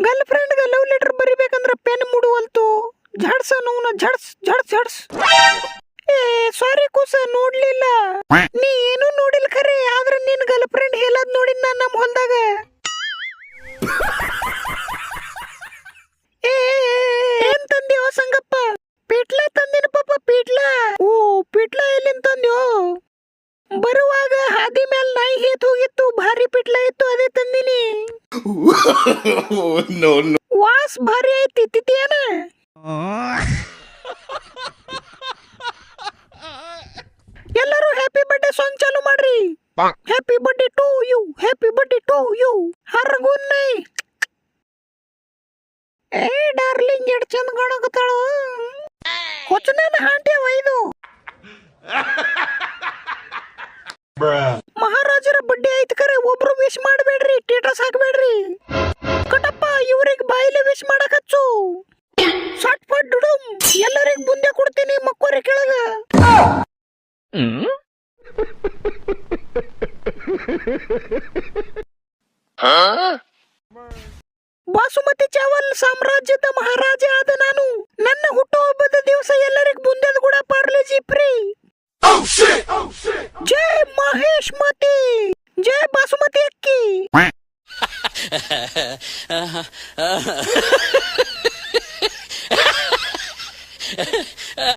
Girl ಫ್ರೆಂಡ್ಗೆ love letter ಬರಿಬೇಕಂದ್ರ pen ಮುಡುವಲ್ತು. ಝಡ್ಸ ನೋನ ಝಡ್ಸ್ ಝಡ್ಸ್ ಝಡ್ಸ್. ಏ ಸಾರಿ ಕೂಸ, ನೋಡ್ಲಿಲ್ಲ. ನೀ ಏನು ನೋಡಿಲ್ಲ ಖರೆ, ಆದ್ರ ನಿನ್ ಗರ್ಲ್ ಫ್ರೆಂಡ್ ಹೇಳದ್ ನೋಡಿನ ನಮ್ಮ ಹೊಲ್ದಾಗ. ಏನ್ ತಂದ್ಯೋ ಸಂಗಪ್ಪ? ಪೀಟ್ಲ ತಂದಿನ ಪಾಪ, ಪೀಟ್ಲ. ಓ ಪೀಟ್ಲ ಎಲ್ಲಿಂದ ತಂದ್ಯೋ? ಬರುವಾಗ ಹಾದಿ ಮೇಲೆ ನಾಯಿ ಹೇತ್ ಹೋಗಿತ್ತು, ಭಾರಿ ಪಿಟ್ಲ ಇತ್ತು, ಅದೇ ತಂದಿನಿ. ವಾಸ್ ಭಾರಿ ಐತಿ, ತಿತಿಯೇನ? ಎಲ್ಲರೂ ಹ್ಯಾಪಿ ಬರ್ಡೇ ಸಾಂಗ್ ಚಾಲು ಮಾಡ್ರಿ. Happy birthday to you, happy birthday to you. ಹರ್ಗುನ್ನೈ. ಏ ಡಾರ್ಲಿಂಗ್, ಎಷ್ಟ್ ಚಂದ ಕಾಣಕತ್ತಾಳು. ಕೊಚ್ಚನ ಹಾಂಟಿ ಒಯ್ದು. ಮಹಾರಾಜರ ಬಡ್ಡಿ ಐತ್ ಕರೆ, ಒಬ್ರು ವಿಶ್ ಮಾಡಬೇಡ್ರಿ, ಸ್ಟೇಟಸ್ ಹಾಕಬೇಡ್ರಿ. ಕಟಪ್ಪ ಇವ್ರಿಗೆ ಬಾಯಿಲೆ ವಿಶ್ ಮಾಡಕ್ ಹಚ್ಚು. ಸಟ್ ಪಟ್ ಡುಡುಮ್. ಎಲ್ಲರಿಗ್ ಬುಂದೆ ಕೊಡ್ತೀನಿ, ಮಕ್ಕೋರಿ ಕೆಳಗ. ಬಾಸುಮತಿ ಚಾವಲ್ ಸಾಮ್ರಾಜ್ಯದ ಮಹಾರಾಜ ಆದ ನಾನು. ನನ್ನ ಹುಟ್ಟುಹಬ್ಬದ ದಿವಸ ಎಲ್ಲರಿಗ್ ಬುಂದೆದ ಕೂಡ ಪಾರ್ಲೆಜಿ ಫ್ರೀ. ಜೈ ಮಹೇಶ್ ಮತಿ, ಜೈ ಬಾಸುಮತಿ ಅಕ್ಕಿ.